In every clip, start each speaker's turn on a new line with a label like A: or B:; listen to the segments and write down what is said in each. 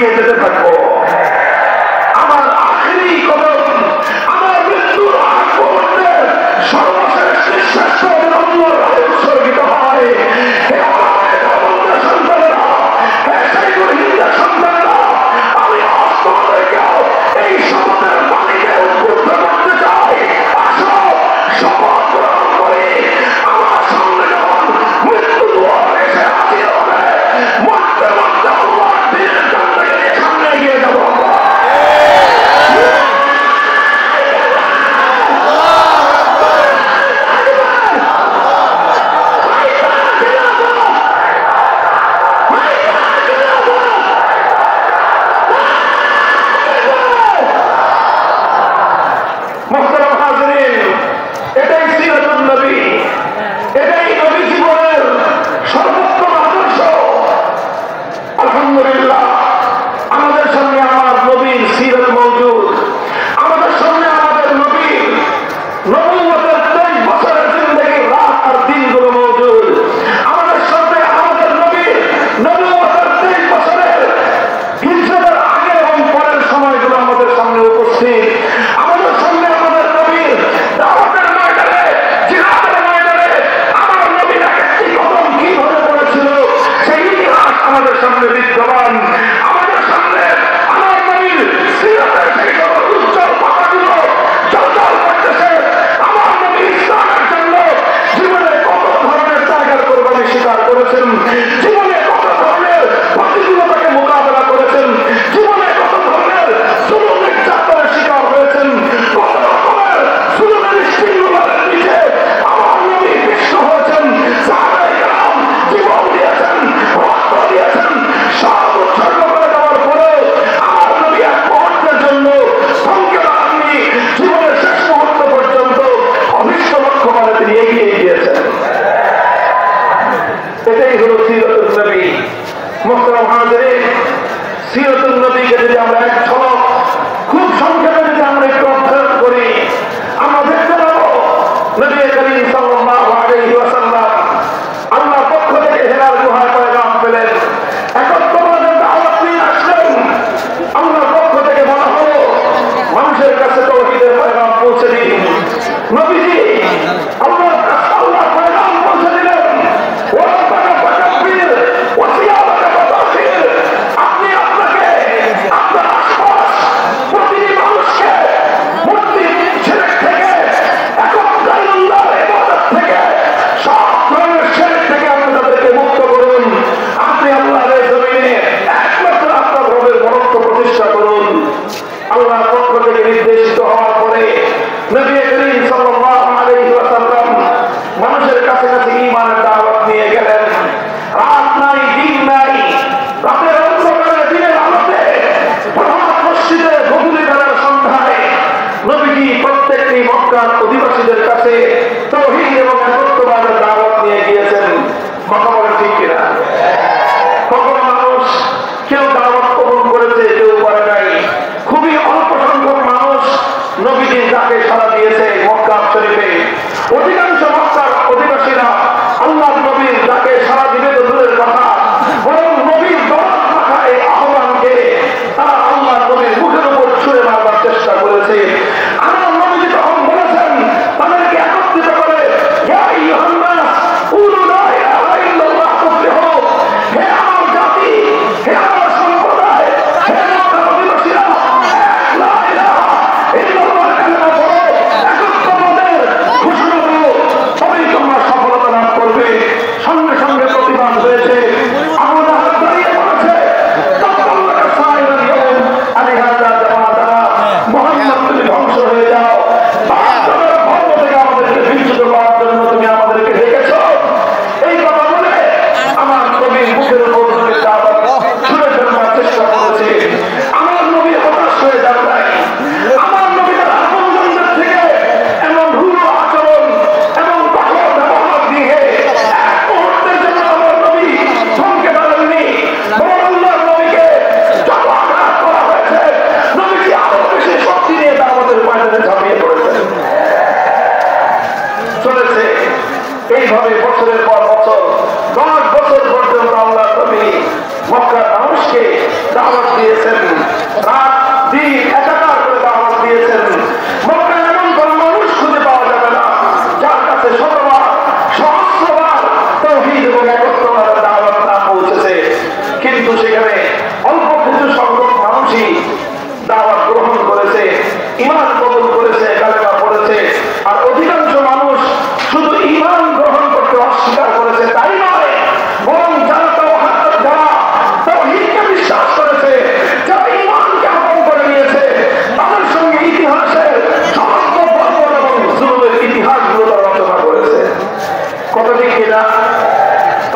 A: এগিয়ে যেতে থাকবো। আমার আখেরি কদম, আমার মৃত্যুর আগ মুহূর্তে সর্বশেষ নিঃশ্বাস আল্লাহর রাহে উৎসর্গিত হয়। হে ওলামায়ে দেওবন্দের সন্তানেরা, হে শহীদুল হিন্দের সন্তানেরা, আমি আজ তোমাদেরকেও এই শপথের পানিতে উদ্বুদ্ধ করতে চাই। আসো শপথ গ্রহণ করি। আমার সামনে যখন মৃত্যু দুয়ার এসে হাজির হবে, মরতে মরতে আল্লাহর দ্বীনের জন্যকে নিয়ে সামনে এগিয়ে যাবো। মুহতারাম হাজিরিন, এটাই সিরাতুন নবী, এটাই নবী জীবনের সর্বোত্তম আদর্শ। আলহামদুলিল্লাহ, আমাদের সামনে আমার নবীর সিরাত মওজুদ, আমাদের সামনে আমাদের নবীর নবুয়তের 23 বছরের জিন্দেগির রাত আর দিনগুলো মওজুদ। আমাদের সামনে আমাদের নবীর নবুয়তের 23 বছরের হিজরতের আগে এবং পরের সময়গুলো আমাদের সামনে উপস্থিত। আমাদের সামনে আমাদের নবীর দাওয়াতের ময়দানে, জিহাদের ময়দানে আমার নবীর একটি কদম কিভাবে পড়েছিল সেই ইতিহাস আমাদের সামনে বিদ্যমান। আমাদের সামনে আমার নবীর সিরাতের সেই সকল উজ্জ্বল পাতাগুলো জ্বলজ্বল করতেছে। আমার নবী ইসলামের জন্য জীবনে কত ধরনের ত্যাগের কোরবানি স্বীকার করেছেন, জীবনে কত ধরনের প্রতিকূলতাকে মোকাবেলা করেছেন, জীবনে কত ধরনের জুলুম নির্যাতনের শিকার হয়েছেন, কত রকমের জুলুমের নিষ্ঠুরতার নিচে আমার নবী পিষ্ট হয়েছেন। সাহাবায়ে কেরাম জীবন দিয়েছেন, রক্ত দিয়েছেন, সব উৎসর্গ করে দেওয়ার পরেও আমার নবী এক মুহূর্তের জন্য থমকে দাঁড়াননি। জীবনের শেষ মুহূর্ত পর্যন্ত অভীষ্ট লক্ষ্য করে তিনি এগিয়ে গিয়েছেন। এটাই হলো সিরাতুন নবী।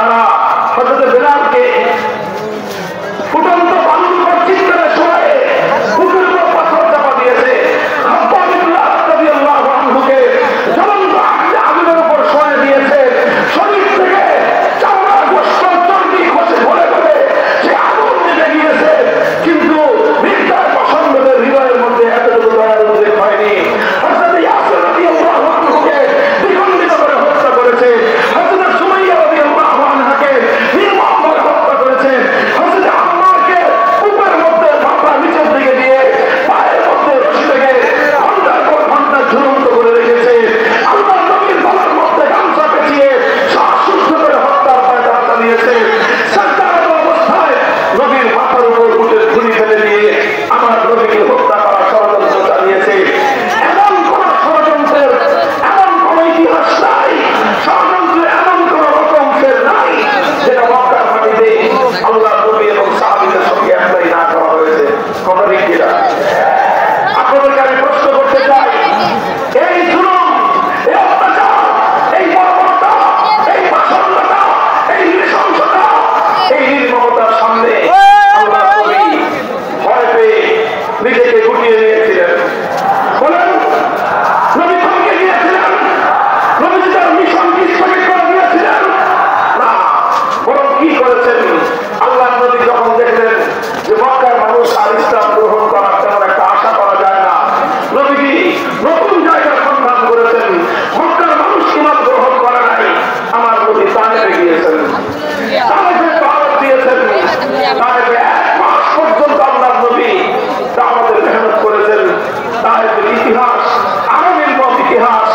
A: তারা হযরত বেলালকে ফুটন্ত বালুর উপর চিৎকারে শোয়ে বুকের উপর পাথর চাপা দিয়েছে। খাব্বাব ইবনে আরত রাদিয়াল্লাহু আনহুকে জ্বলন্ত আগুনের উপর শোয়ে দিয়েছে। শরীর থেকে চামড়া গোশত চর্বি খসে পড়ে পড়ে সে আগুন নিভে গিয়েছে, কিন্তু নির্দয় পছন্দদের হৃদয়ের মধ্যে এতটুকু দয়ার উদ্রেক হয়নি। হযরত ইয়াসির রাদিয়াল্লাহু আনহুকে দ্বিখণ্ডিত করে হত্যা করেছে। হযরত সুমাইয়া রাদিয়াল্লাহু আনহাকে নির্মমভাবে হত্যা করেছে। হযরত আম্মারকে বুকের মধ্যে মাথা নিচের দিকে দিয়ে পায়ের মধ্যে রশি থেকে ঘন্টার পর ঘন্টা ঝুলন্ত করে রেখেছে। আল্লাহর নবীর গলার মধ্যে গামছা পেঁচিয়ে শ্বাসরুদ্ধ করে হত্যার পায়তারা চালিয়েছে। সাজদারত অবস্থায় নবীর মাথার উপর উটের ঝুড়ি ফেলে দিয়ে আমার নবীকে হত্যা করার ষড়যন্ত্র চালিয়েছে। এমন কোন ষড়যন্ত্রের এমন কোন ইতিহাস নাই, ষড়যন্ত্রের এমন কোন রকম ফের নাই যেটা মক্কার মাটিতে আল্লাহ নবী এবং সাহাবীদের সঙ্গে অ্যাপ্লাই না করা হয়েছে। কথা ঠিক কিনা? আপনাদেরকে আমি প্রশ্ন করতে চাই, এই জুলুম, এই অত্যাচার, এই বর্বরতা, এই পাষণ্ডতা, এই নৃশংসতা, এই নির্মমতার সামনে আল্লাহ নবী ভয় পেয়ে নিজেকে গুটিয়ে নিয়েছিলেন? বলেন, নবী থমকে গিয়েছিলেন? নবীজি তার মিশনকে স্থগিত করে দিয়েছিলেন? না, বরং কি করেছেন? আল্লাহ নবী যখন দেখলেন যে মক্কার মানুষ আর ইসলাম গ্রহণ করার তেমন একটা আশা করা যায় না, নবীজি নতুন জায়গার সন্ধান করেছেন। মক্কার মানুষ ইমান গ্রহণ করে নাই, আমার নবী তায়েফে গিয়েছেন, তায়েফে দাওয়াত দিয়েছেন। তায়েফে 1 মাস পর্যন্ত আল্লাহর নবী দাওয়াতের মেহনত করেছেন। তায়েফের ইতিহাস আরো নির্মম ইতিহাস,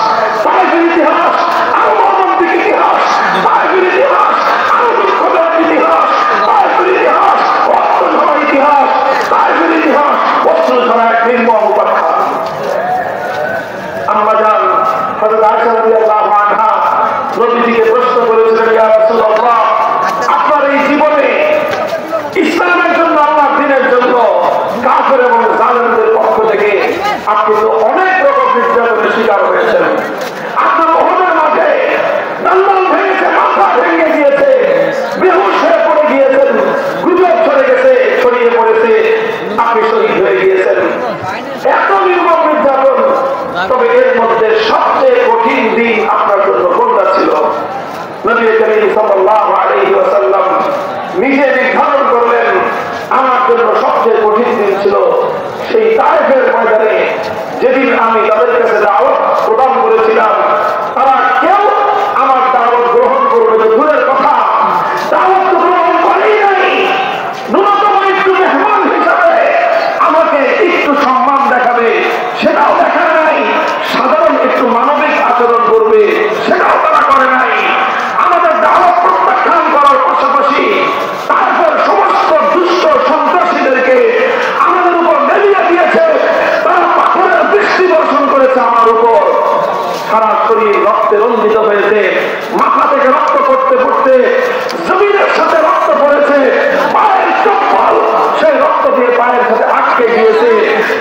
A: তায়েফের ইতিহাস আরো মর্মান্তিক ইতিহাস, তায়েফের ইতিহাস আরো দুঃখদায়ক ইতিহাস, তায়েফের ইতিহাস রক্ত ঝরা ইতিহাস, তায়েফের ইতিহাস অস্ত্র ঝরা এক নির্মম উপাখ্যান। আম্মা জান হযরত আয়েশা রাদিয়াল্লাহু আনহা নবীজিকে প্রশ্ন করেছিলেন, ইয়া রাসূলুল্লাহ, আপনার এই জীবনে ইসলামের জন্য, আল্লাহর দ্বীনের জন্য কাফের এবং জালেমদের পক্ষ থেকে আপনি তো অনেক রকম নির্যাতনের শিকার হয়েছেন। আপনার ওহদের মাঝে দণ্ডল ভেঙেছে, মাথা ভেঙে গিয়েছে, বেহুশ হয়ে পড়ে গিয়েছেন, গুজব ছড়িয়ে পড়েছে, আপনি শহীদ হয়ে গিয়েছেন। এত নির্মম নির্যাতন, তবে এর মধ্যে সবচেয়ে কঠিন দিন আপনার জন্য কোনটা ছিল? নবী করিম সাল্লাল্লাহু আলাইহি ওয়াসাল্লাম নিজে নির্ধারণ করলেন, আমার জন্য সবচেয়ে কঠিন দিন ছিল সেই তায়েফের ময়দানে, যেদিন আমি তাদের কাছে দাওয়াত প্রদান করেছিলাম। তারা কেউ আমার দাওয়াত গ্রহণ করবে তো দূরের কথা, দাওয়াত গ্রহণ করেই নাই। ন্যূনতম একটু মেহমান হিসাবে আমাকে একটু সম্মান দেখাবে, সেটাও দেখা নাই। সাধারণ একটু মানবিক আচরণ করবে, সেটাও তারা করে নাই। আমাদের দাওয়াত প্রত্যাখ্যান করার পাশাপাশি তারপর সমস্ত দুষ্ট সন্ত্রাসীদেরকে আমাদের উপর মেলিয়ে দিয়েছে। তারা পাথরের বৃষ্টি বর্ষণ করেছে আমার উপর। সারা শরীর রক্তে রঞ্জিত হয়েছে, মাথা থেকে রক্ত পড়তে পড়তে জমিনের সাথে রক্ত পড়েছে, পায়ের চপ্পল সেই রক্ত দিয়ে পায়ের সাথে আটকে গিয়েছে।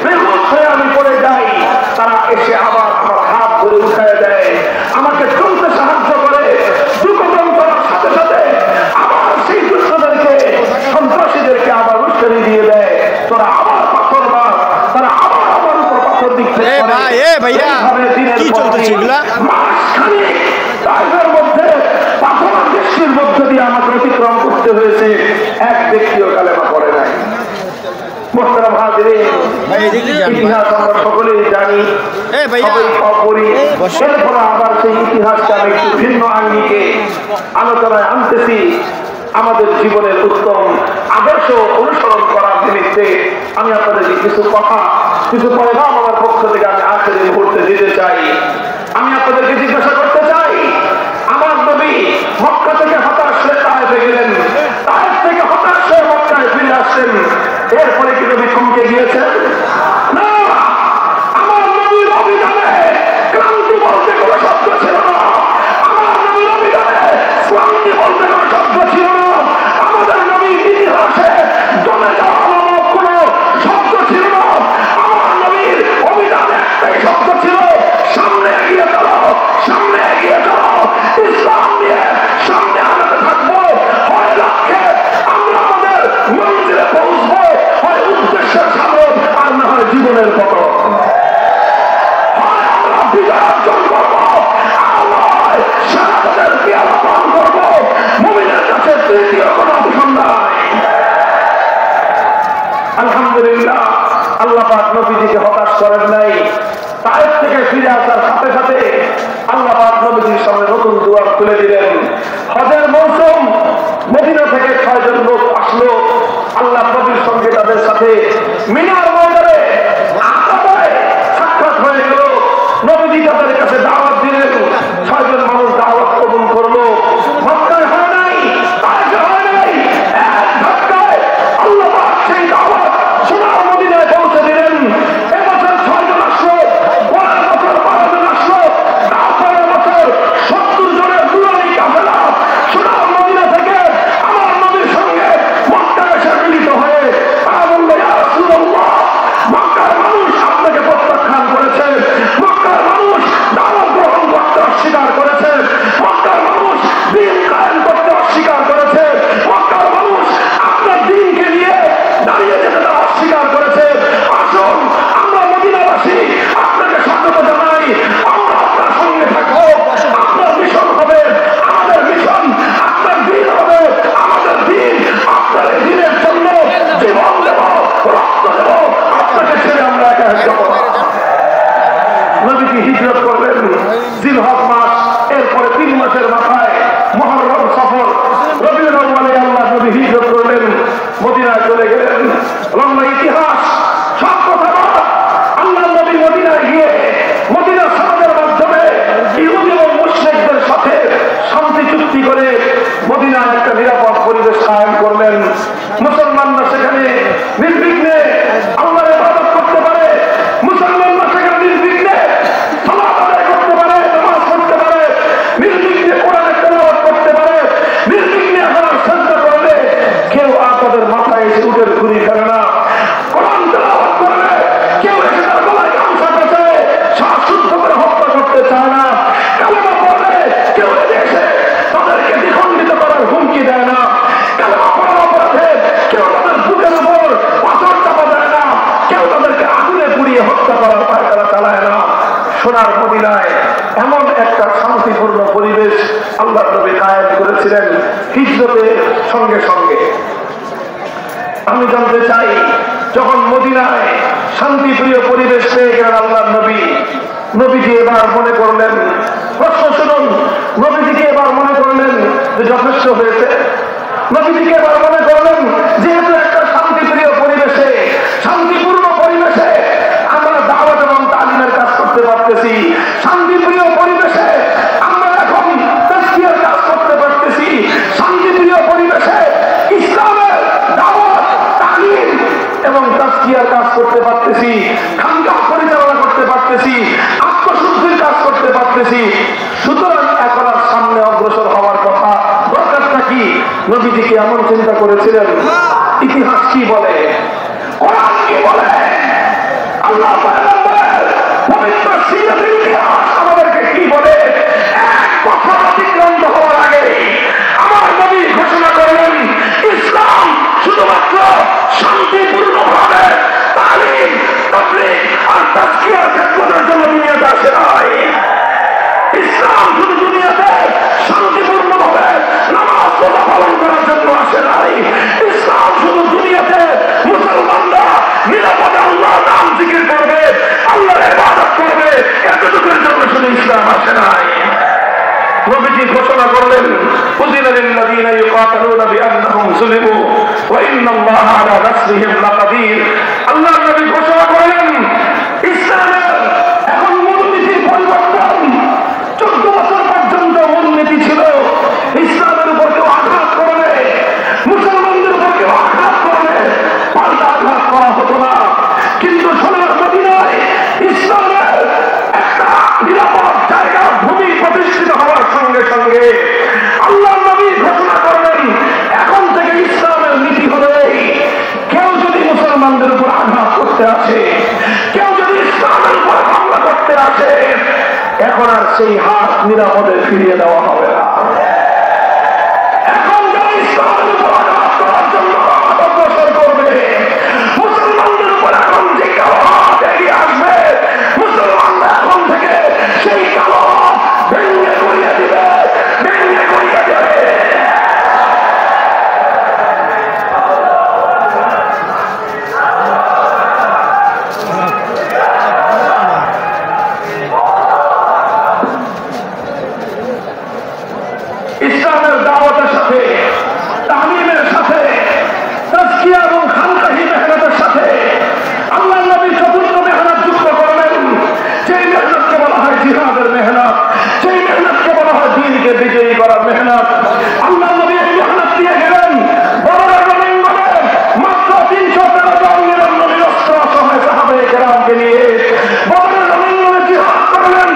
A: বেহুশ হয়ে আমি পড়ে যাই, তারা এসে আবার আমার হাত ধরে উঠায় দেয়, আমাকে চলতে সাহায্য করে। দুকদম করার সাথে সাথে আবার সেই দুষ্টদেরকে, সন্ত্রাসীদেরকে আবার উস্কানি দিয়ে দেয়, তোরা আবার পাথর মার, তারা আবার আমার উপর পাথর দিচ্ছে।
B: কি চলতেছে এগুলা?
A: মাঝখানে তাইফের মধ্যে পাথর বৃষ্টির মধ্য দিয়ে আমাকে অতিক্রম করতে হয়েছে। এক ব্যক্তিও কালেমা পড়ে নাই। মোহতারাম হাজিরিন, ইতিহাস আমরা সকলেই জানি, সবাই পড়ি। এরপরে আবার সেই ইতিহাসটা আমি একটু ভিন্ন আঙ্গিকে আলোচনায় আনতেছি। আমাদের জীবনের উত্তম আদর্শ অনুসরণ করার নিমিত্তে আমি আপনাদেরকে কিছু কথা, কিছু পয়গাম আমার পক্ষ থেকে আমি আজকের এই মুহূর্তে দিতে চাই। আমি আপনাদেরকে জিজ্ঞাসা করতে চাই, আমার নবী মক্কা থেকে হতাশ হয়ে তায়েফে গেলেন, তায়েফ থেকে হতাশ হয়ে মক্কায় ফিরে আসছেন, এরপরে কি নবী থমকে গিয়েছেন? না, আমার নবীর অভিযানে ক্রান্তি বলতে কোনো শব্দ ছিল না। আমার নবীর অভিযানে ক্রান্তি বলতে কোনো শব্দ ছিল না। আমাদের নবীর ইতিহাসে জমে যাওয়া কোনো শব্দ ছিল না। আমার নবীর অভিযানে একটাই শব্দ ছিল, সামনে এগিয়ে চলো, সামনে এগিয়ে চলো, ইসলাম নিয়ে সামনে আগাতে থাকবো। আল্লাহ পাক নবীজিকে হতাশ করেন নাই। তায়েফ থেকে ফিরে আসার সাথে সাথে আল্লাহ পাক নবীজির সামনে নতুন দুয়ার খুলে দিলেন। হজের মৌসুম, মদিনা থেকে 6 জন লোক আসলো। আল্লাহ নবীর সঙ্গে তাদের সাথে মিনার ময়দানে সাক্ষাৎ হয়ে গেল। নবীজি তাদের কাছে দাওয়াত দিলেন। 6 জন মানুষ দাওয়াত কবুল করলো। মক্কায় হয় নাই, তায়েফে হয় নাই, এক ধাক্কায় আল্লাহ পাক সেই দাওয়াত সোনার মদিনায় পৌঁছে দিলেন। এবছর 6 জন আসলো, পরের বছর 12 জন আসলো, তারপরের বছর 70 জনের দুরানি কাফেলা সোনার মদিনা থেকে আমার নবীর সঙ্গে মক্কায় এসে মিলিত হয়ে তারা বলল, ইয়া রাসূলুল্লাহ, মক্কার মানুষ আপনাকে প্রত্যাখ্যান করেছে, মক্কার মানুষ দাওয়াত গ্রহণ করতে অস্বীকার করেছে, মক্কার মানুষ দ্বীন কায়েম করতে অস্বীকার করেছে, মক্কার মানুষ আপনার দ্বীনকে নিয়ে দাঁড়িয়ে যেতে তারা অস্বীকার করেছে। আসুন আমরা মদিনাবাসী আপনাকে স্বাগত জানাই, আমরা আপনার সঙ্গে থাকবো। আপনার মিশন হবে আমাদের মিশন, আপনার দ্বীন হবে আমাদের দ্বীন। আপনার এই দ্বীনের জন্য জীবন দেব, রক্ত দেব, আপনাকে ছেড়ে আমরা একা যাব না। নবীজি হিজরত করলেন জিলহজ মাস, এরপরে 3 মাসের মাথায় মুহররম, সফর, রবিউল আউয়ালে আল্লাহ নবী হিজরত করলেন, মদিনায় চলে গেলেন। লম্বা ইতিহাস, সব কথা বাদ। আল্লাহ নবী মদিনায় গিয়ে মদিনার সমাজের মাধ্যমে ইহুদি এবং মুশরিকদের সাথে শান্তি চুক্তি করে মদিনায় একটা নিরাপদ পরিবেশ কায়েম করলেন। মুসলমানরা সেখানে নির্বিঘ্নে আল্লাহর ইবাদত করতে পারে, মুসলমানরা সেখানে নির্বিঘ্নে সালাত আদায় করতে পারে, নামাজ পড়তে পারে, নির্বিঘ্নে কোরআনের তেলাওয়াত করতে পারে, নির্বিঘ্নে আল্লাহর সিজদা করলে কেউ আর তাদের মাথায় এসে উটের ঘুরি ফেলে না। কোরআন তেলাওয়াত করলে কেউ এসে তার গলায় গামছা পেঁচে শ্বাসরুদ্ধ করে হত্যা করতে চায় না। কালেমা পড়লে কেউ এসে তাদেরকে দ্বিখণ্ডিত করার হুমকি দেয় না। কালেমা পড়ার অপরাধে কেউ তাদের বুকের উপর পাথর চাপা দেয় না, কেউ তাদেরকে আগুনে পুড়িয়ে হত্যা করার পায়তারা চালায় না। সোনার মদিনায় এমন একটা শান্তিপূর্ণ পরিবেশ আল্লাহ নবী কায়েম করেছিলেন হিজরতের সঙ্গে সঙ্গে। আমি জানতে চাই, যখন মদিনায় শান্তিপ্রিয় পরিবেশ পেয়ে গেলেন আল্লাহ নবী, নবীজি এবার মনে করলেন, প্রশ্ন শুনুন, নবীজিকে এবার মনে করলেন যে যথেষ্ট হয়েছে। নবীজিকে এবার মনে করলেন যেহেতু একটা শান্তিপ্রিয় পরিবেশে, শান্তিপূর্ণ পরিবেশে আমরা দাওয়াত এবং তালিমের কাজ করতে পারতেছি, শান্তিপ্রিয় পরিবেশে আমরা এখন তাজকিয়ার কাজ করতে পারতেছি, শান্তিপ্রিয় পরিবেশে ইসলামের দাওয়াত, তালিম এবং তাজকিয়ার কাজ করতে পারতেছি, খানকাহ পরিচালনা করতে পারতেছি, আত্মশুদ্ধির কাজ করতে পারতেছি। সুতরাং এখন আর সামনে অগ্রসর হওয়ার কথা, দরকারটা কি? নবীজিকে এমন চিন্তা করেছিলেন। ইতিহাস কি বলে, কোরআন কি বলে, আল্লাহ পয়গম্বরের পবিত্র সিরাতের ইতিহাস আমাদেরকে কি বলে? 1 বছর অতিক্রান্ত হওয়ার আগে আমার নবী ঘোষণা করলেন, ইসলাম শুধুমাত্র শান্তিপূর্ণভাবে তালিম, তাবলীগ আর তাজকিয়ার খেদমতের জন্য দুনিয়াতে আসে নাই। ইসলাম শুধু দুনিয়াতে শান্তিপূর্ণভাবে নামাজ রোজা পালন করার জন্য আসে নাই। ইসলাম শুধু দুনিয়াতে মুসলমানরা নিরাপদে আল্লাহর নাম জিকির করবে, আল্লাহর ইবাদত করবে, এতটুকুর জন্য শুধু ইসলাম আসে নাই। নবীজি ঘোষণা করলেন, উযিনা লিল্লাযীনা ইউকাতালুনা বিআন্নাহুম যুলিমু ওয়া ইন্নাল্লাহা আলা নাসরিহিম লাকাদির। আল্লাহর নবী ঘোষণা করলেন, ইসলামের এখন মূলনীতির পরিবর্তন। 14 বছর পর্যন্ত মূলনীতি ছিল ইসলামের উপর কেউ আঘাত করলে, মুসলমানদের উপর কেউ আঘাত করলে পাল্টা আঘাত করা হতো না। কিন্তু সোনার মদিনায় ইসলামের একটা নিরাপদ জায়গা, ভূমি প্রতিষ্ঠিত হওয়ার সঙ্গে সঙ্গে আল্লাহর নবী ঘোষণা করলেন, এখন থেকে ইসলামের নীতি হবে, কেউ যদি মুসলমানদের উপর আঘাত করতে আসে, কেউ যদি ইসলামের উপর হামলা করতে আসে, এখন আর সেই হাত নিরাপদে ফিরিয়ে দেওয়া হবে না। এখন যারা ইসলামের উপর আঘাত করার জন্য অগ্রসর করবে, মুসলমানদের উপর এখন যে কালো হাত এগিয়ে আসবে, মুসলমানরা এখন থেকে সেই কালো হাত ভেঙে করিয়ে দিবে, ভেঙে করিয়ে দেবে। ইসলামের দাওয়াতের সাথে, তালিমের সাথে, তাজকিয়া এবং খানকাহি মেহনতের সাথে আল্লাহ নবী চতুর্থ মেহনত যুক্ত করলেন। সেই মেহনতকে বলা হয় জিহাদের মেহনত, সেই মেহনতকে বলা হয় দ্বীনকে বিজয়ী করার মেহনত। আল্লাহ নবী এই মেহনত দিয়ে গেলেন বদরের রণাঙ্গনে মাত্র 313 জন নিরস্ত্র অসহায় সাহাবায়ে কেরামকে নিয়ে বদরের রণাঙ্গনে জিহাদ করলেন।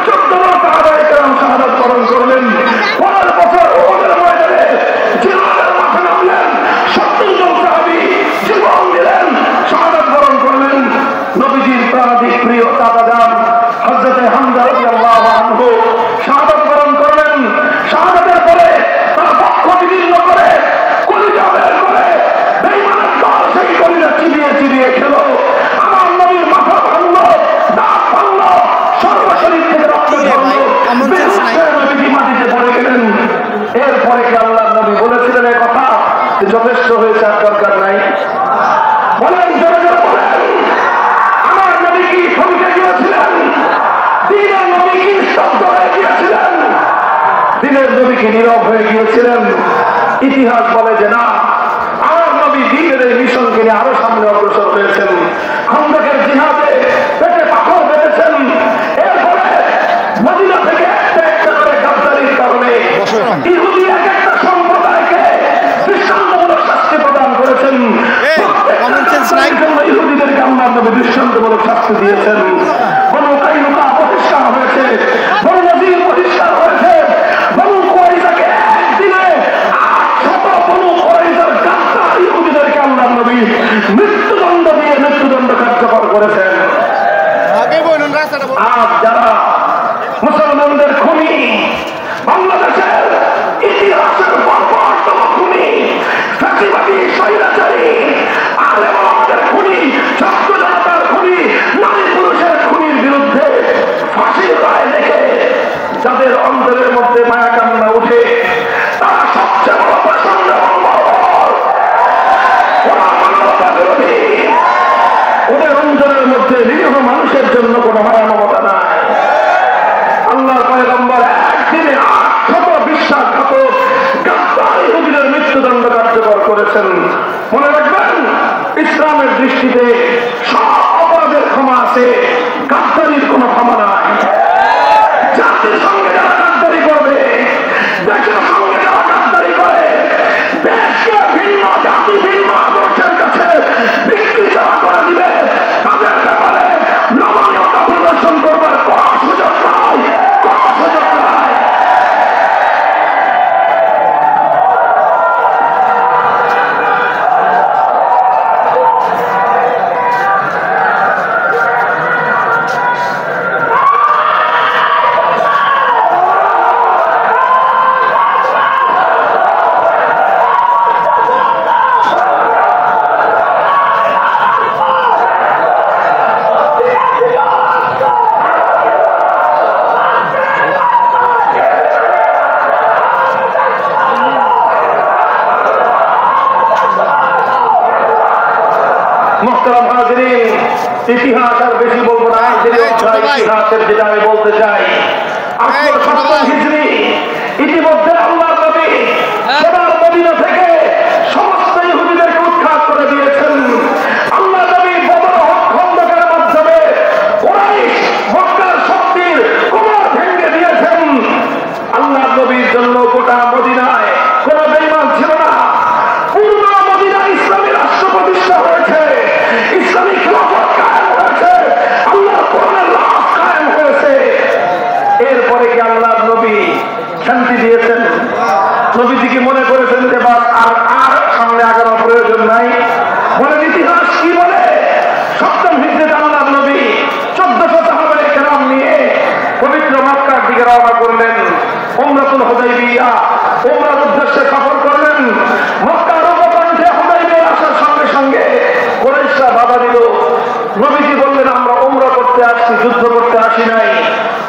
A: 14 জন সাহাবায়ে কেরাম শাহাদাত বরণ করলেন। পরের বছর উহুদের ময়দানে জিহাদের মাঠে নামলেন। 70 জন সাহাবী জীবন দিলেন, শাহাদাত বরণ করলেন। নবীজির প্রাণাধিক প্রিয় চাচাজান হযরতে হামজা রাদিয়াল্লাহু আনহু শাহাদাত বরণ করলেন। শাহাদাতের পরে তার পক্ষ বিদীর্ণ করে কলিজা বের করে বেঈমানের দল সেই কলিজা চিবিয়ে চিবিয়ে খেলো। আমার নবীর মাথা ভাঙলো, দাঁত ভাঙলো, সর্বশরীর থেকে রক্ত ঝরলো, নবীজি মাটিতে পড়ে গেলেন। এরপরে কি আল্লাহর নবী বলেছিলেন এই কথা যথেষ্ট হয়েছে, আর দরকার নাই? বলেন, জোরে জোরে বলেন। আমার নবী কি থমকে গিয়েছিলেন? দিনের নবী কি স্তব্ধ হয়ে গিয়েছিলেন? দিনের নবী কি নীরব হয়ে গিয়েছিলেন? ইতিহাস বলে যে না, আমার নবী দিনের এই মিশনকে নিয়ে আরো সামনে অগ্রসর হয়েছেন। খন্দকের জিহাদে পেটে পাথর বেঁধেছেন। এরপরে মদিনা থেকে একটা একটা করে গাদ্দারির কারণে ইহুদি এক একটা সম্প্রদায়কে দৃষ্টান্তমূলক শাস্তি প্রদান করেছেন। ইহুদিদেরকে আল্লাহর নবী দৃষ্টান্তমূলক শাস্তি দিয়েছেন। বনু কাইনুকা বহিষ্কার হয়েছে, বনু নযীর বহিষ্কার হয়েছে। বনু কুরাইজাকে একদিনে 800 বনু কুরাইজার গাদ্দার ইহুদিদেরকে আল্লাহর নবী মৃত্যুদণ্ড দিয়ে মৃত্যুদণ্ড কার্যকর করেছেন। আজ যারা মুসলমানদের খুনি, বাংলাদেশের ইতিহাসের বর্বরতম খুনি, ফ্যাসিবাদী স্বৈরাচারী, আলেম ওলামাদের খুনি, ছাত্র জনতার খুনি, নারী পুরুষের খুনির বিরুদ্ধে ফাঁসির রায় দেখে যাদের অন্তরের মধ্যে মায়া কান্না উঠে, তারা সবচেয়ে বড় প্রচন্ড এবং বর্বর। ওরা মানবতা বিরোধী। ওদের অন্তরের মধ্যে নিরীহ মানুষের জন্য কোনো মায়া মমতা নাই। আল্লাহর পয়গম্বর একদিনে 800 বিশ্বাসঘাতক গাদ্দার ইহুদিদের মৃত্যুদণ্ড কার্যকর করেছেন। মনে রাখবেন, ইসলামের দৃষ্টিতে সব অপরাধের ক্ষমা আছে, গাদ্দারির কোনো ক্ষমা নাই। জাতির সঙ্গে যারা গাদ্দারি করবে, দেশের সঙ্গে যারা গাদ্দারি করে, দেশকে ভিন্ন জাতি ভিন্ন আদর্শের কাছে বিক্রি যারা করে দিবে, তাদের ব্যাপারে নমনীয়তা প্রদর্শন করবার কোনো সুযোগ নাই, কোনো সুযোগ নাই। মোহতারাম হাজিরিন, ইতিহাস আর বেশি বলবো না। ইতিহাসের যেটা আমি বলতে চাই, 870 হিজরি ইতিমধ্যে আল্লাহর নবী সোনার মদিনা থেকে সমস্ত ইহুদিদেরকে উৎখাত করে দিয়েছেন। আল্লাহ নবী বদর খন্দকের মাধ্যমে কুরাইশ মক্কার শক্তির কোমর ভেঙে দিয়েছেন। আল্লাহর নবীর জন্য গোটা মদিনায় কোন বেঈমান ছিল না। পূর্ণ মদিনায় ইসলামী রাষ্ট্র প্রতিষ্ঠা হয়েছে, ইসলামী খিলাফত কায়েম হয়েছে, আল্লাহর কোরআনের রাজ কায়েম হয়েছে। এরপরে কি আল্লাহর নবী শান্তি দিয়েছেন? নবীজি কি মনে করেছেন যে বাস আর সামনে আগানোর প্রয়োজন নাই? বলেন ইতিহাস কি বলে? 7ম হিজরিতে আল্লাহর নবী 1400 সাহাবায়ে কেরাম নিয়ে পবিত্র মক্কার দিকে রওনা করলেন। উমরাতুল হুদাইবিয়া, উমরার উদ্দেশ্যে সফর করলেন। মক্কার উপকণ্ঠে হুদাইবিয়া আসার সঙ্গে সঙ্গে কুরাইশরা বাধা দিল। নবীজি বললেন, আমরা উমরা করতে আসছি, যুদ্ধ করতে আসি নাই।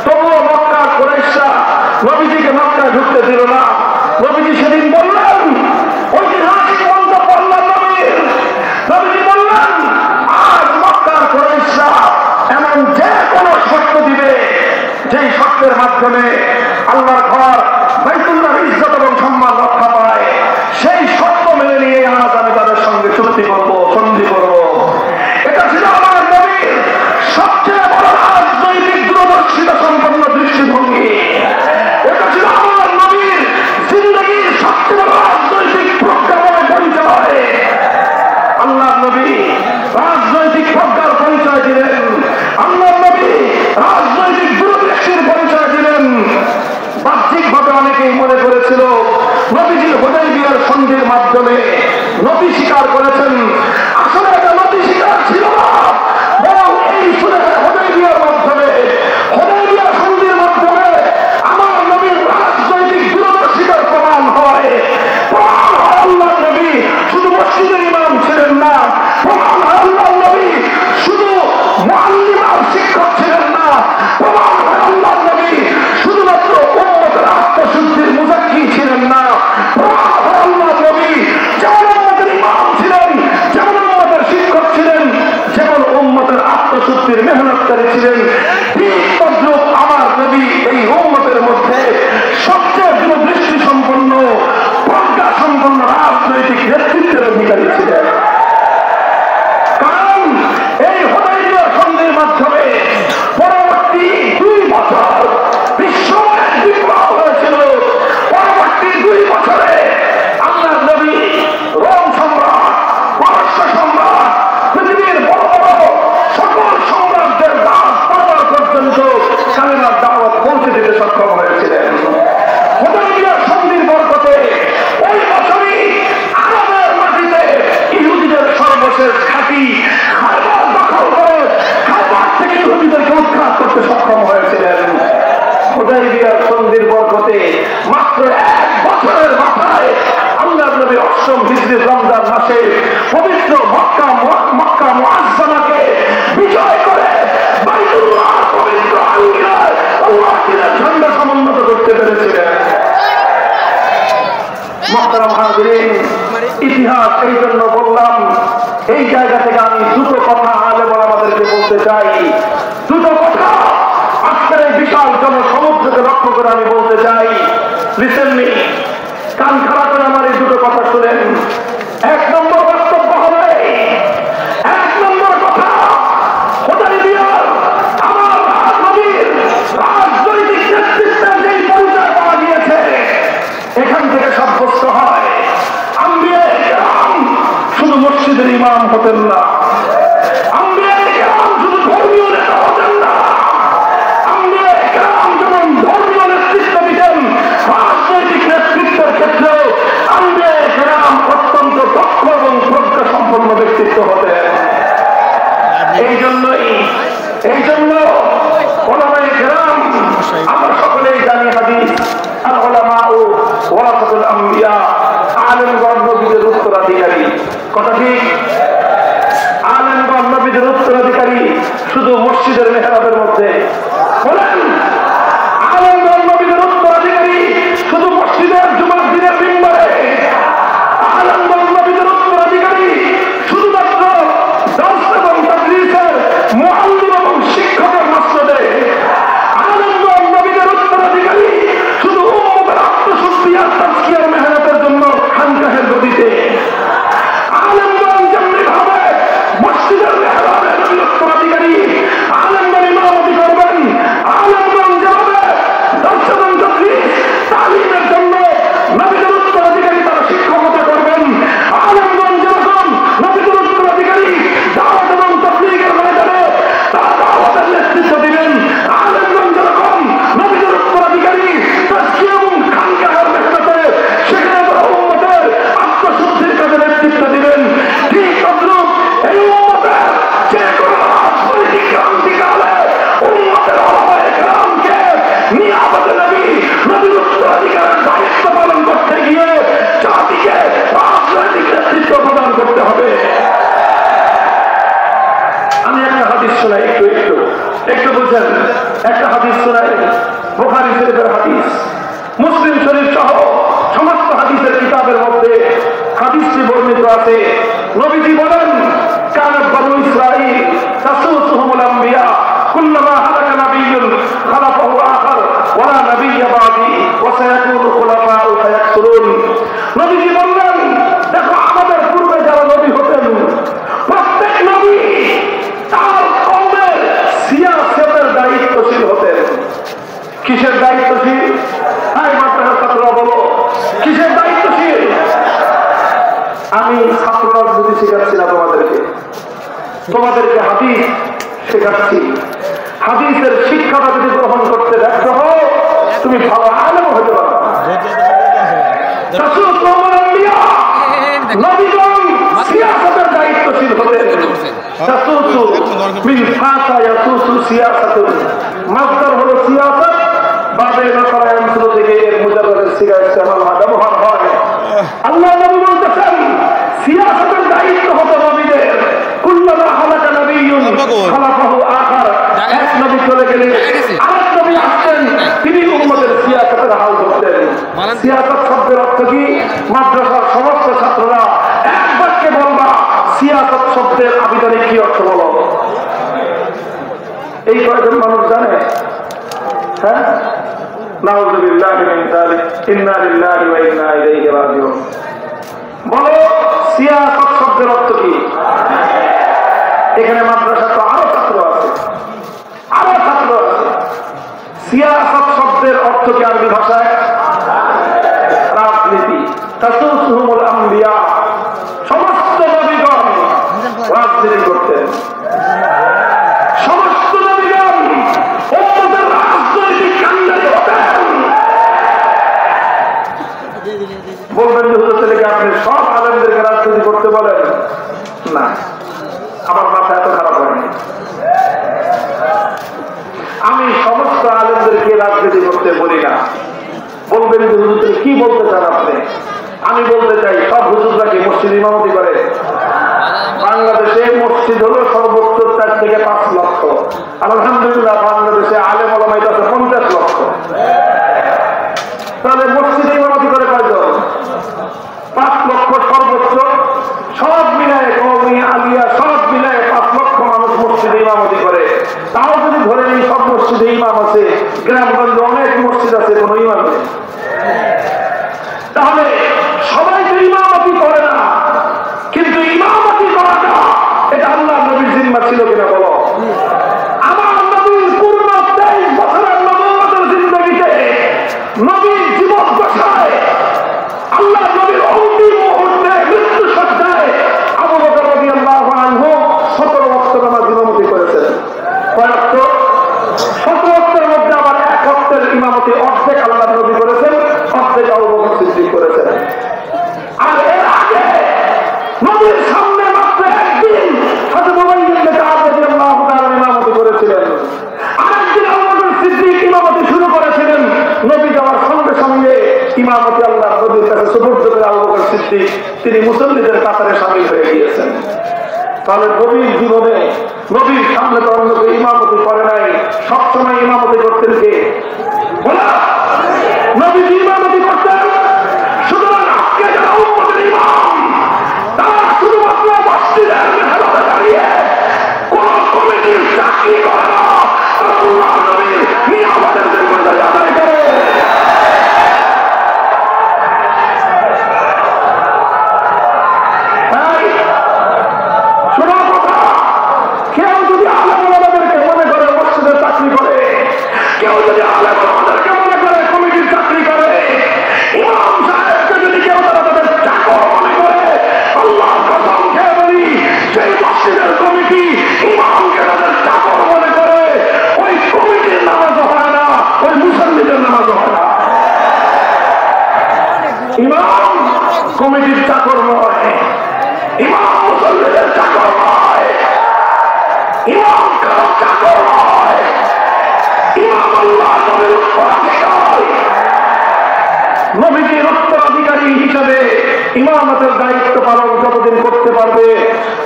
A: তবুও মক্কার কুরাইশরা নবীজিকে মক্কায় ঢুকতে দিল না। নবীজি সেদিন বললেন, ঐতিহাসিক মন্তব্য আল্লাহর নবীর। নবীজি বললেন, আজ মক্কার কুরাইশরা এমন যে কোনো শর্ত দিবে, যেই শর্তের মাধ্যমে আল্লাহর ঘর বাইতুল্লাহর ইজ্জত এবং সন্ধির মাধ্যমে নথি স্বীকার করেছেন। আসলে এটা নথি স্বীকার ছিল না, বরং এই হুদায়বিয়ার মাধ্যমে, হুদায়বিয়া সন্ধির মাধ্যমে আমার নবীর রাজনৈতিক দূরদর্শিতার প্রমাণ হয়। প্রমাণ হয় আল্লাহ নবী শুধু মসজিদের ইমাম ছিলেন না, প্রমাণ হয় আল্লাহ নবী শুধু মুআল্লিম আর শিক্ষক ছিলেন না, প্রমাণ হয় আল্লাহ নবী শুধুমাত্র উম্মতের আত্মশুদ্ধির মুজাক্কি ছিলেন না, প্রমাণ হয় আল্লাহ নবী যেমন উম্মতের ইমাম ছিলেন, যেমন উম্মতের শিক্ষক ছিলেন, যেমন উম্মতের আত্মশুদ্ধির মেহনতকারী ছিলেন, ঠিক তদ্রূপ আমার নবী এই উম্মতের মধ্যে সবচেয়ে দূরদৃষ্টি সম্পন্ন, প্রজ্ঞা সম্পন্ন রাজনৈতিক নেতৃত্বের অধিকারী ছিলেন। কারণ এই হুদায়বিয়া সন্ধির মাধ্যমে পরবর্তী 2 বছর বিশ্ব বিপ্লব হয়েছিল। পরবর্তী 2 বছরে আল্লাহর নবী রোম সম্রাট, পারস্য সম্রাট, পৃথিবীর বড় বড় সকল সম্রাটদের দাস দরবার পর্যন্ত কালেমার দাওয়াত পৌঁছে দিতে সক্ষম হয়েছিলেন। হুদায়বিয়া সন্ধির বরকতে ওই বছরই আরবের মাটিতে ইহুদিদের সর্বশেষ ঘাঁটি খায়বার দখল করে খায়বার থেকে ইহুদিদেরকে উৎখাত করতে সক্ষম হয়েছিলেন। হুদায়বিয়ার সন্ধির বরকতে মাত্র 1 বছরের মাথায় আল্লাহর নবী 8ম হিজরি রমজান মাসে পবিত্র মক্কা মুআজ্জামাকে বিজয় করে বাইতুল্লাহ পবিত্র আঙ্গিনায় আল্লাহর দ্বীনের ঝান্ডা সমুন্নত করতে পেরেছিলেন। মুহতারাম হাজিরিন, ইতিহাস এই জন্য বললাম, এই জায়গা থেকে আমি 2টো কথা আলেম আমাদেরকে বলতে চাই। 2টো কথা আজকের এই বিশাল জনসমুদ্রকে লক্ষ্য করে আমি বলতে চাই। লিসেন মি, কান খাড়া করে আমার এই 2টো কথা শুনেন। 1 নম্বর বক্তব্য হবে, 1 নম্বর কথা, হুদায়বিয়ার আমার নবীর রাজনৈতিক নেতৃত্বের যেই পরিচয় পাওয়া গিয়েছে, এখান থেকে সাব্যস্ত হয় আম্বিয়ায়ে কেরাম শুধু মসজিদের ইমাম হতেন না, আম্বিয়ায়ে কেরাম শুধু ধর্মীয় নেতা হতেন না, আম্বিয়ায়ে কেরাম যেমন ধর্মীয় নেতৃত্ব দিতেন, রাজনৈতিক নেতৃত্বের ক্ষেত্রেও আম্বিয়ায়ে কেরাম অত্যন্ত দক্ষ এবং প্রজ্ঞা সম্পন্ন ব্যক্তিত্ব হতেন। এই জন্য উলামায়ে কেরাম, আমরা সকলেই জানি হাদিস, আল উলামাউ ওয়ারাসাতুল আম্বিয়া, আলেমগণ নবীদের উত্তরাধিকারী। কথা ঠিক? আলেমগণ নবীদের উত্তরাধিকারী শুধু মসজিদের মেহরাবের মধ্যে বলেন, আলেমগণ নবীদের উত্তরাধিকারী শুধু মসজিদের জুমার দিনের মিম্বরে, আলেমগণ নবীদের উত্তরাধিকারী শুধুমাত্র দর্স এবং তাদরিসের মুআল্লিম এবং শিক্ষকের মাসনদে, আলেমগণ নবীদের উত্তরাধিকারী শুধু উম্মতের আত্মশুদ্ধি আর তাজকিয়ার মেহনতের জন্য খানকাহের গদিতে, আলেমগণ যেমনি ভাবে মসজিদের মেহরাবে নবীর উত্তরাধিকারী, আলেমগণ ইমামতি করবেন, আলেমগণ যেভাবে দর্স এবং তাদরিস তালিমের জন্য নবীদের উত্তরাধিকারী তারা শিক্ষকতা করবেন, আলেমগণ যেরকম নবীদের উত্তরাধিকারী দাওয়াত এবং তাবলীগের ময়দানে তারা দাওয়াতের নেতৃত্ব দিবেন, আলেমগণ যেরকম নবীদের উত্তরাধিকারী তাজকিয়া এবং খানকাহের মেহনতে সেখানে তারা উম্মতের আত্মশুদ্ধির কাজে নেতৃত্ব দিবেন। ঠিক তদ্রূপ এই উম্মতের যে কোনো রাজনৈতিক ক্রান্তিকালে উম্মতের উলামায়ে কেরামকে নিয়ামতে নবী, নবীর উত্তরাধিকারের দায়িত্ব পালন করতে গিয়ে জাতিকে রাজনৈতিক নেতৃত্ব প্রদান করতে হবে। আমি একটা হাদিস শোনাই, একটু বুঝছেন, একটা হাদিস শোনাই, বুখারী শরীফের হাদিস, মুসলিম শরীফ সহ সমস্ত হাদিসের কিতাবের মধ্যে হাদিসটি বর্ণিত আছে। নবীজি বলেন, কানাত বনু ইসরাঈল তাসুসুহুমুল আম্বিয়া কুল্লামা হালাকা নাবিয়্যুন খালাফাহু আখার ওয়ালা নাবিয়্যা বাদি ওয়া সায়াকুনু খুলাফাউ ফায়াকসুরুন। নবীজি বললেন, দেখো আমাদের পূর্বে যারা নবী হতেন, প্রত্যেক নবী তার কওমের সিয়াসতের দায়িত্বশীল হতেন। কিসের দায়িত্বশীল? মাদ্রাসার ছাত্ররা বলো, কিসের দায়িত্বশীল? আমি ছাত্র রাজনীতি শেখাচ্ছি না তোমাদেরকে হাদিস শেখাচ্ছি। হাদিসের শিক্ষাটা যদি গ্রহণ করতে ব্যর্থ হও, তুমি ভালো আলেম হতে পারো। নবীগণ সিয়াসতের দায়িত্বশীল হতেন। তাসুসু মিন ফাতা ইয়াসুসু সিয়াসাতুন, মাসদার হলো সিয়াসত, বাবে নকরা আমসুল থেকে এর মুজাররাদের সিগা ইস্তেমাল ব্যবহার হয়। আল্লাহ নবী বলতেছেন সিয়াসতের দায়িত্ব হতো নবীদের। কুল্লামা হালাকা নবিয়্যুন খালাফাহু আখার, এক নবী চলে গেলে আরেক নবী আসতেন, তিনি উম্মতের সিয়াসতের হাল ধরতেন। সিয়াসত শব্দের অর্থ কি? মাদ্রাসার সমস্ত ছাত্ররা এক বাক্যে বলবা সিয়াসত শব্দের আবিধানিক কি অর্থ বলো। এই কয়জন মানুষ জানে? হ্যাঁ, নাউযুবিল্লাহি মিন যালিক, ইন্না লিল্লাহি ওয়া ইন্না ইলাইহি রাজিউন। বলো সিয়াসত শব্দের অর্থ কি? এখানে মাদ্রাসা তো আরো ছাত্র আছে, আরো ছাত্র আছে। সিয়াসত শব্দের অর্থ কি আরবি ভাষায়? রাজনীতি। তাসুসুহুমুল আম্বিয়া, সমস্ত নবীগণ রাজনীতি করতেন। সমস্ত নবীগণ উম্মতের রাজনৈতিক কান্ডারি হতেন। বলবেন যে হুজুর ছেলেকে আপনি সব আলেমদেরকে রাজনীতি করতে বলেন না, আমার মাথা এত খারাপ হয়নি। আমি সমস্ত আলেমদেরকে রাজনীতি করতে বলি না। বলবেন যে হুজুর কি বলতে চান আপনি? আমি বলতে চাই সব হুজুররা কি মসজিদ ইমামতি করে? বাংলাদেশে মসজিদ হলো সর্বোচ্চ 4 থেকে 5 লক্ষ। আলহামদুলিল্লাহ বাংলাদেশে আলেম ওলামাই আছে 50 লক্ষ। তাহলে মসজিদ ইমামতি করে কয়জন? 5 লক্ষ সর্বোচ্চ। সব মিলায় কওমি আলিয়া সব মিলায় 5 লক্ষ মানুষ মসজিদে ইমামতি করে। তাও যদি ধরে নিই সব মসজিদে ইমাম আছে, গ্রামগঞ্জে অনেক মসজিদ আছে কোনো ইমাম নেই, তাহলে সবাই তো ইমামতি করে না। কিন্তু ইমামতি করাটা এটা আল্লাহ নবীর জিম্মা ছিল কিনা বলো? আমার নবীর পূর্ণ 23 বছরের নবুয়তের জিন্দেগিতে নবীর জীবন দশায় আল্লাহ নবীর অন্তিম মুহূর্তে মৃত্যু সজ্জায় আবু বকর রাদিয়াল্লাহু আনহু 17 ওয়াক্ত নামাজ ইমামতি করেছেন। কয় ওয়াক্ত? 17 ওয়াক্তের মধ্যে আবার 1 ওয়াক্তের ইমামতি অর্ধেক আল্লাহ নবী করেছেন, অর্ধেক আবু বকর সিদ্দিক করেছেন। আর এর আগে নবীর সামনে মাত্র একদিন হযরত উমাইয়া ইবনে কাব রাদিয়াল্লাহু তাআলা ইমামতি করেছিলেন। আরেকদিন আবু বকর সিদ্দিক ইমামতি শুরু করেছিলেন। নবী যাওয়ার সঙ্গে সঙ্গে ইমামতি আল্লাহ নবীর কাছে সুপর্দ করে আবু বকর সিদ্দিক তিনি মুসল্লিদের কাতারে শামিল হয়ে গিয়েছেন। তাহলে নবীর জীবনে নবীর সামনে তো অন্য কেউ ইমামতি করে নাই, সবসময় ইমামতি করতেন কে? বলা নবী ইমামতি করতেন। সুতরাং আজকে যারা উম্মতের ইমাম তারা শুধুমাত্র মসজিদের মেহরাবে দাঁড়িয়ে কোন কমিটির চাকরি করে না, তারা আল্লাহ নবীর নিয়ামতের জিম্মাদারি আদায় করে। কেউ যদি আলেম ওলামাদেরকে মনে করে কমিটির চাকরি করে, ইমাম সাহেবকে যদি কেউ তারা তাদের চাকর মনে করে, আল্লাহর কসম খেয়ে বলি সেই মসজিদের কমিটি ইমামকে তাদের চাকর মনে করে, ওই কমিটির নামাজও হয় না, ওই মুসল্লিদের নামাজও হয় না। ইমাম কমিটির চাকর নয়, ইমাম মুসল্লিদের চাকর নয়, ইমাম কারো চাকর নয়, ইমাম আল্লাহ নবীর উত্তরাধিকারী। নবীজির উত্তরাধিকারী হিসাবে ইমামতের দায়িত্ব পালন যতদিন করতে পারবে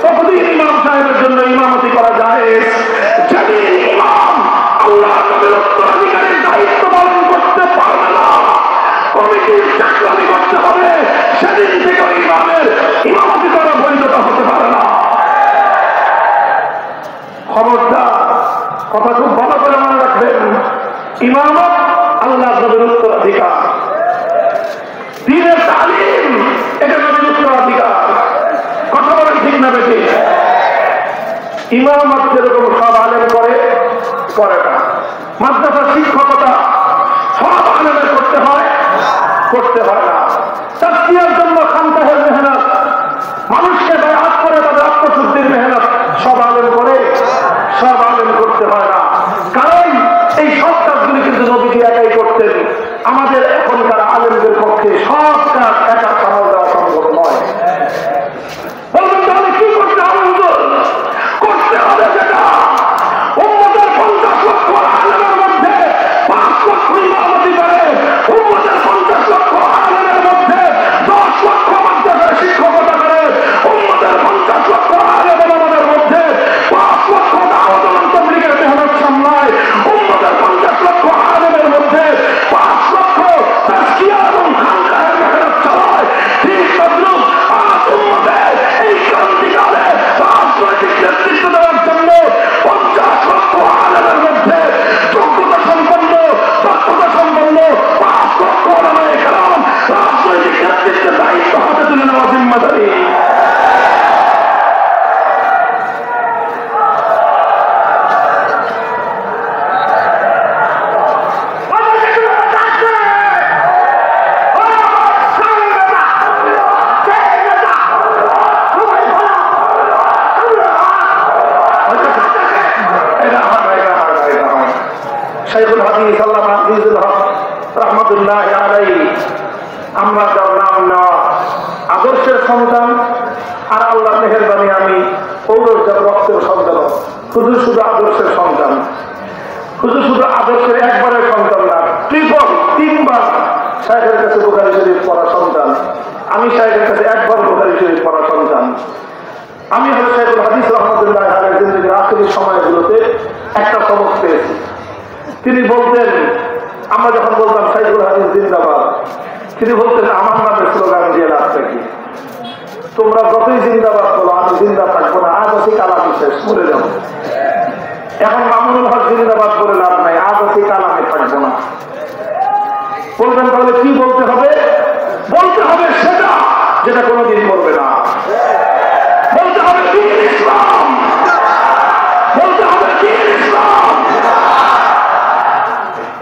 A: ততদিন ইমাম সাহেবের জন্য ইমামতি করা যায়। যেদিন ইমাম আল্লাহ নবীর উত্তরাধিকারীর দায়িত্ব পালন করতে পারবে না, কমিটির চাকরি করতে হবে, সেদিন থেকে ইমামের ইমামতি করা বৈধতা হতে পারে না। খবরদার, কথা খুব ভালো করে মনে রাখবেন, ইমামত আল্লাহ নবীর উত্তরাধিকার, দ্বীনের তালিম এটা নবীর উত্তরাধিকার। কথা বলেন ঠিক না বেশি? ইমামত যেরকম সব আলেম করে না। মাদ্রাসার শিক্ষকতা সব আলেমের করতে হয় না। তাসকিয়ার জন্য খানকাহের মেহনত, মানুষকে বায়াত করে তাদের আত্মশুদ্ধির মেহনত সব আলেম করে, সব আলেম করতে হয় না। কারণ এই সব কাজগুলি কিন্তু নবীজি একাই করতেন। আমাদের এখনকার আলেমদের পক্ষে সব কাজ একা সামাল দেওয়া সম্ভব নয়। শাইখুল হাদিস আল্লামা আজিজুল হক রাহমাতুল্লাহি আলাইহি আমরা যার নাম নেওয়া আদর্শের সন্তান, আর আল্লাহ মেহেরবানি আমি পৌরজাত রক্তের সন্তান, শুধু শুধু আদর্শের সন্তান, শুধু শুধু আদর্শের একবারের সন্তান না, ট্রিপল 3 বার শাইখের কাছে বুখারী শরীফ পড়া সন্তান। আমি শাইখের কাছে 1 বার বুখারী শরীফ পড়া সন্তান। আমি হলো শাইখুল হাদিস রাহমাতুল্লাহি আলাইহি জিন্দেগির আখেরি সময়গুলোতে একটা সবক পেয়েছি। তিনি বলতেন, আমরা যখন বলতাম শাইখুল হাদিস জিন্দাবাদ, তিনি বলতেন আমার নামে স্লোগান দিয়ে লাভ কি, তোমরা যতই জিন্দাবাদ বলো আমি জিন্দা থাকবো না, আজ আছি কাল আমি শেষ, মরে যাবো। এখন মামুনুল হক জিন্দাবাদ বলে লাভ নাই, আজ আছি কাল আমি থাকবো না। বলবেন তাহলে কি বলতে হবে? বলতে হবে সেটা যেটা কোনোদিন করবে না, বলতে হবে দ্বীন ইসলাম, বলতে হবে দ্বীন ইসলাম।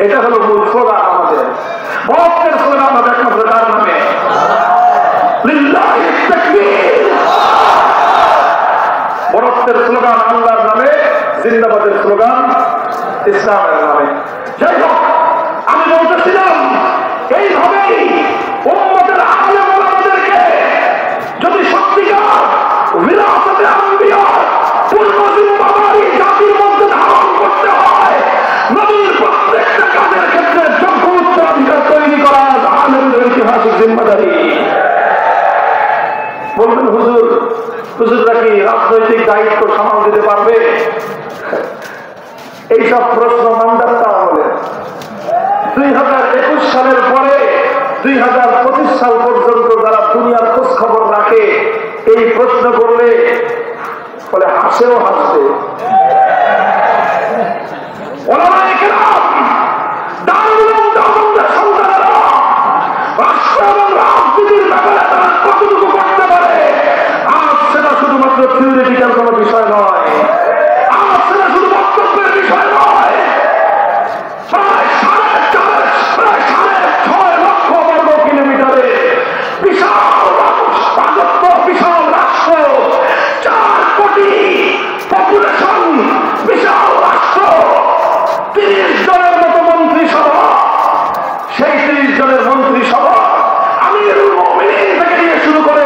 A: এটা হলো মূল স্লোগান আমাদের, বক্তের স্লোগান হবে একমাত্র তার নামে, লিল্লাহি তাকবীর। বরত্বের স্লোগান আল্লাহর নামে, জিন্দাবাদের স্লোগান ইসলামের নামে। যাই হোক, আমি বলতেছিলাম এইভাবেই উম্মতের আলেম ওলামাদেরকে যদি সত্যিকার বিরাসতে আম্বিয়া পূর্ণ জিম্মাদারি জাতির মধ্যে ধারণ করতে হয়, নবীর প্রত্যেকটা কাজের ক্ষেত্রে যোগ্য উত্তরাধিকার তৈরি করা আলেমদের ঐতিহাসিক জিম্মাদারি। বলবেন হুজুর, হুজুররা কি রাজনৈতিক দায়িত্ব সামাল দিতে পারবে? এইসব প্রশ্ন মান্দাত্তা আমলে 2021 সালের পরে 2025 সাল পর্যন্ত যারা দুনিয়ার খোঁজ খবর রাখে, এই প্রশ্ন করলে বলে হাসেও হাসবে। ওলামায়ে কেরাম, দারুল উলুম দেওবন্দের সন্তানেরা রাষ্ট্র এবং রাজনীতির ব্যাপারে তারা কতটুকু করতে পারে, আজ সেটা শুধুমাত্র থিওরিটিক্যাল কোনো বিষয় নয়, আজ সেটা শুধু বক্তব্যের বিষয় নয়। প্রায় 6.5 লক্ষ বর্গ কিলোমিটারে বিশাল রাজত্ব, বিশাল রাষ্ট্র, 4 কোটি পপুলেশন, বিশাল রাষ্ট্র, 30 জনের মতো মন্ত্রিসভা, সেই 30 জনের মন্ত্রিসভা আমিরুল মুমিনিন থেকে নিয়ে শুরু করে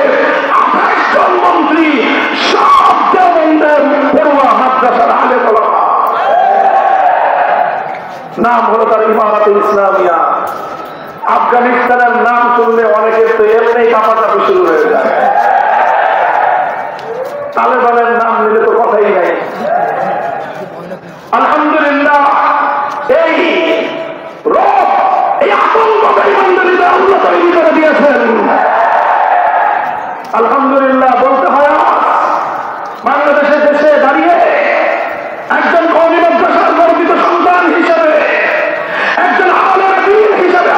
A: 28 জন মন্ত্রী, সব দেওবন্দের পড়ুয়া মাদ্রাসার আলেম ওলামা। নাম হলো তার ইমারতে ইসলামিয়া। আফগানিস্তানের নাম শুনলে অনেকের তো এমনি কাঁপাকাঁপি শুরু হয়ে যায়, তালেবানের নাম নিলে তো কথাই নাই। আলহামদুলিল্লাহ, এই রব, এই আতঙ্ককারী মন্ডলীরা আল্লাহ তৈরি করে দিয়েছেন। আলহামদুলিল্লাহ বলতে হয়, বাংলাদেশের দেশে দাঁড়িয়ে একজন কওমি মাদ্রাসার গর্বিত সন্তান হিসেবে, একজন আলেম দ্বীন হিসেবে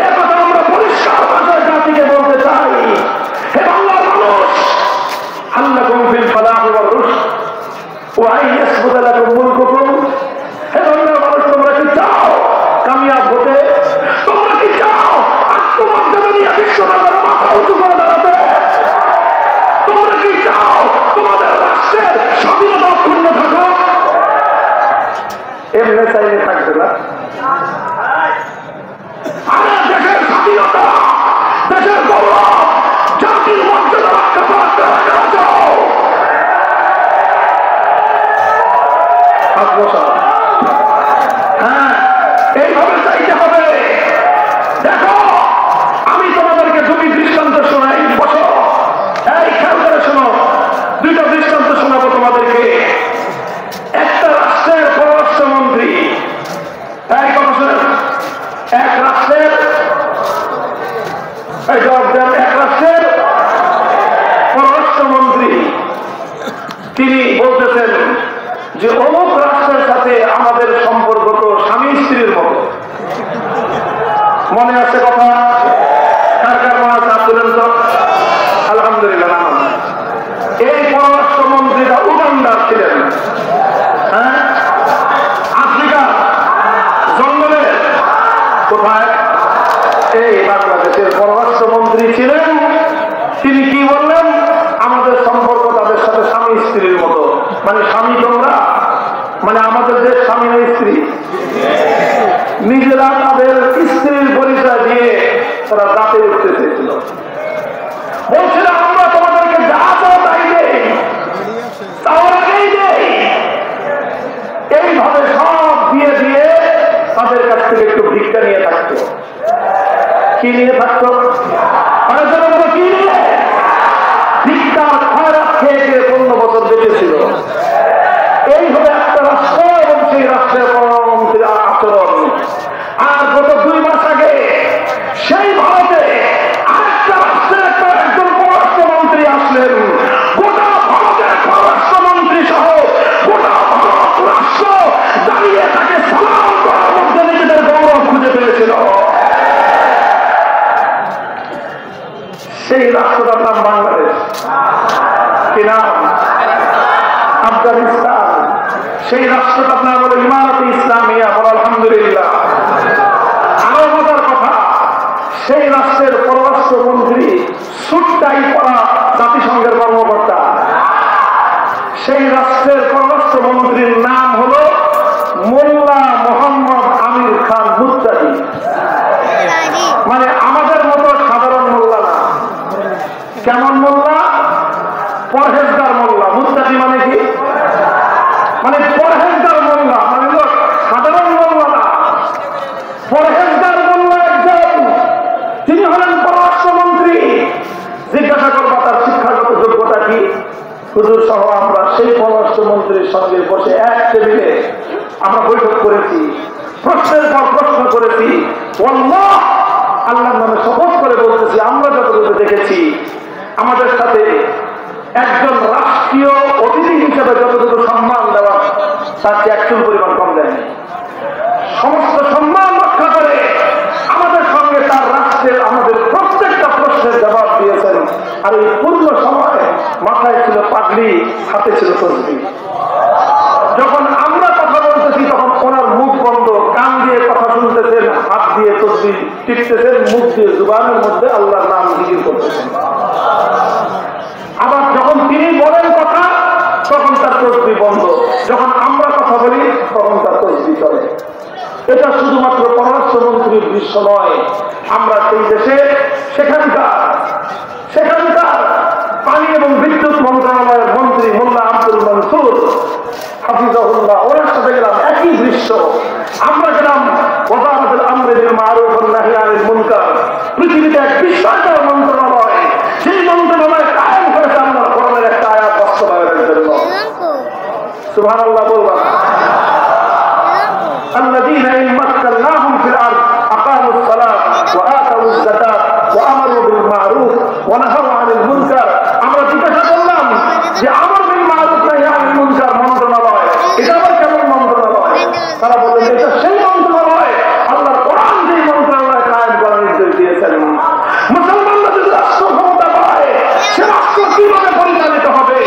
A: এ কথা আমরা পরিষ্কার ভাষায় জাতিকে বলতে চাই। হে বাংলার মানুষ, আল্লাকুম ফিল ফালাহ ওয়ার রুশদ ওয়া আইয়াসবুদা লাকুম মুলকুকুম। হে বাংলার মানুষ, তোমরা কি চাও কামিয়াব হতে? তোমরা কি চাও আত্মমর্যাদা নিয়ে বিশ্বনগরে মাথা উঁচু করে দাঁড়াতে? তোমরা কি চাও তোমাদের রাষ্ট্রের স্বাধীনতা অক্ষুণ্ণ থাকো? এমনি চাইলে থাকবে না। আরে দেশের স্বাধীনতা, দেশের গৌরব, জাতির মর্যাদা রক্ষা করতে চাও। হ্যাঁ, এইভাবে চাইতে হবে। দেখো, আমি তোমাদেরকে 2টি দৃষ্টান্ত শোনাই, বসো, এই খেয়াল করে শোনো, 2টা দৃষ্টান্ত শোনাবো তোমাদেরকে। একটা রাষ্ট্রের পররাষ্ট্রমন্ত্রী, এক কথা শোনেন, এক রাষ্ট্রের, এক রাষ্ট্রের পররাষ্ট্রমন্ত্রী তিনি বলতেছেন যে অমুক রাষ্ট্রের সাথে আমাদের সম্পর্ক তো স্বামী স্ত্রীর মতো। মনে আছে কথা? কার কার মনে আছে? তুলেন তো। আলহামদুলিল্লাহ। এই পররাষ্ট্রমন্ত্রীরা উগান্ডার ছিলেন, হ্যাঁ, আফ্রিকা জঙ্গলে, কোথায়? এই বাংলাদেশের পররাষ্ট্রমন্ত্রী ছিলেন। তিনি কি বললেন? আমাদের সম্পর্ক তাদের সাথে স্বামী স্ত্রীর মতো। মানে স্বামী তোমরা, মানে আমাদের দেশ স্বামী না স্ত্রী? নিজেরা তাদের স্ত্রীর পরিচয় দিয়ে তারা দাঁতে উঠতে চেয়েছিল, বলছিল আমরা তোমাদেরকে যা চাও তাই দেই, তাওরাকেই দেই। এইভাবে সব দিয়ে দিয়ে তাদের কাছ থেকে একটু ভিক্ষা নিয়ে থাকতো। কি নিয়ে থাকতো? কি নিয়ে? ভিক্ষার খয়রাত খেয়ে খেয়ে 15 বছর বেঁচেছিল। এই হলো একটা রাষ্ট্র এবং সেই রাষ্ট্রের প্রধানমন্ত্রীর আচরণ। আর গত 2 মাস আগে সেই ভারতে আরেকটা রাষ্ট্রের একজন পররাষ্ট্রমন্ত্রী আসলেন। গোটা ভারতের পররাষ্ট্রমন্ত্রী সহ গোটা ভারত রাষ্ট্র দাঁড়িয়ে তাকে সালাম করার মধ্যে নিজেদের গৌরব খুঁজে পেয়েছিল। সেই রাষ্ট্রটার নাম বাংলাদেশ, কি নাম? আফগানিস্তান। সেই রাষ্ট্রটার নাম হলো ইমারতে ইসলামিয়া। বল আলহামদুলিল্লাহ। আরো মজার কথা, সেই রাষ্ট্রের পররাষ্ট্রমন্ত্রী সুটটাই পরা জাতিসংঘের কর্মকর্তা। সেই রাষ্ট্রের পররাষ্ট্রমন্ত্রীর নাম হলো মোল্লা মোহাম্মদ আমির খান মুত্তাকি। মানে আমাদের মতো সাধারণ মোল্লা না। কেমন মোল্লা? পরহেজগার মোল্লা। মুত্তাকি মানে কি? মানে পরহেজগার মোল্লা, মানে সাধারণ মোল্লা না, পরহেজগার মোল্লা একজন। তিনি হলেন পররাষ্ট্রমন্ত্রী। জিজ্ঞাসা করবা তার শিক্ষাগত যোগ্যতা কি? হুজুর সহ আমরা সেই পররাষ্ট্রমন্ত্রীর সঙ্গে বসে এক টেবিলে আমরা বৈঠক করেছি, প্রশ্নের পর প্রশ্ন করেছি। আল্লাহ আল্লাহর নামে শপথ করে বলতেছি, আমরা যতটুকু দেখেছি আমাদের সাথে একজন রাষ্ট্রীয় অতিথি হিসেবে যতটুকু সম্মান দেওয়া তার চেয়ে একটু পরিমাণ কম দেয়নি। সমস্ত সম্মান রক্ষা করে আমাদের সঙ্গে তার রাষ্ট্রের আমাদের প্রত্যেকটা প্রশ্নের জবাব দিয়েছেন। আর এই পূর্ণ সময় মাথায় ছিল পাগড়ি, হাতে ছিল তসবিহ। যখন আমরা কথা বলতেছি তখন ওনার মুখ বন্ধ, কান দিয়ে কথা শুনতেছেন, হাত দিয়ে তসবিহ টিপতেছেন, মুখ দিয়ে জুবানের মধ্যে আল্লাহর নাম জিকির করতেছেন। আবার যখন তিনি বলেন কথা তখন তার তসবিহ বন্ধ, যখন আমরা কথা বলি তখন তার তসবিহ চলে। এটা শুধুমাত্র পররাষ্ট্রমন্ত্রীর দৃশ্য নয়। আমরা সেই দেশে সেখানকার পানি এবং বিদ্যুৎ মন্ত্রণালয়ের মন্ত্রী মোল্লা আব্দুল মনসুর হাফিজাহুল্লাহ, ওনার সাথে গেলাম, একই দৃশ্য। আমরা গেলাম ওয়াজারাতুল আমরি বিল মারুফ ওয়ান নাহই আনিল মুনকার। পৃথিবীতে এক বিস্ময়কর মন্ত্রণালয়, সেই মন্ত্রণালয় কায়েম করেছে আল্লাহর কোরআনের একটা আয়াত বাস্তবায়নের জন্য। সুবহানাল্লাহ বলবা। الذين إن مكناهم في الأرض أقاموا الصلاة وآتوا الزكاة وأمروا بالمعروف ونهوا عن المنكر। আমরা জিজ্ঞাসা করলাম যে আমর বিল মারুফ নাহি আনিল মুনকার মন্ত্রণালয় এটা আবার কেমন মন্ত্রণালয়? তারা বললেন এটা সেই মন্ত্রণালয় আল্লাহর কোরআন যেই মন্ত্রণালয় কায়েম করার নির্দেশ দিয়েছেন। মুসলমানরা যদি রাষ্ট্র ক্ষমতা পায় সে রাষ্ট্র কিভাবে পরিচালিত হবে,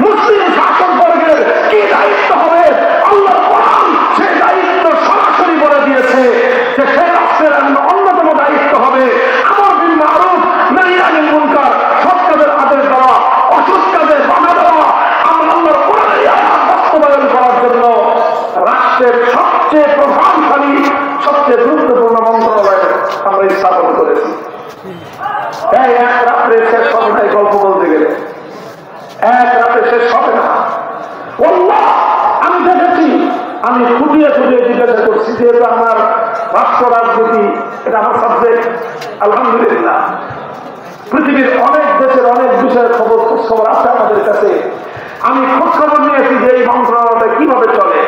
A: মুসলিম শাসক বর্গের কি দায়িত্ব হবে, আল্লাহর কোরআন সেই দায়িত্ব সরাসরি বলে দিয়েছে যে সেই রাষ্ট্রের অন্যতম দায়িত্ব হবে আমর বিল মারুফ নাহি আনিল মুনকার, সৎ কাজের আদেশ দেওয়া, অসৎ কাজের বাধা দেওয়া। আমরা আল্লাহর কোরআনের আয়াত বাস্তবায়ন করার জন্য রাষ্ট্রের সবচেয়ে প্রভাবশালী, সবচেয়ে গুরুত্বপূর্ণ মন্ত্রণালয় আমরা স্থাপন করেছি। এক রাত্রে শেষ হবে না, গল্প বলতে গেলে এক রাতে শেষ হবে না। আল্লাহ আমি দেখেছি, আমি খুঁটিয়ে খুঁটিয়ে জিজ্ঞাসা করছি, যেহেতু আমার রাষ্ট্র রাজনীতি এটা আমার সাবজেক্ট। আলহামদুলিল্লাহ পৃথিবীর অনেক দেশের অনেক বিষয়ের খবর আছে আমাদের কাছে। আমি খোঁজ খবর নিয়েছি যে এই মন্ত্রণালয়টা কিভাবে চলে।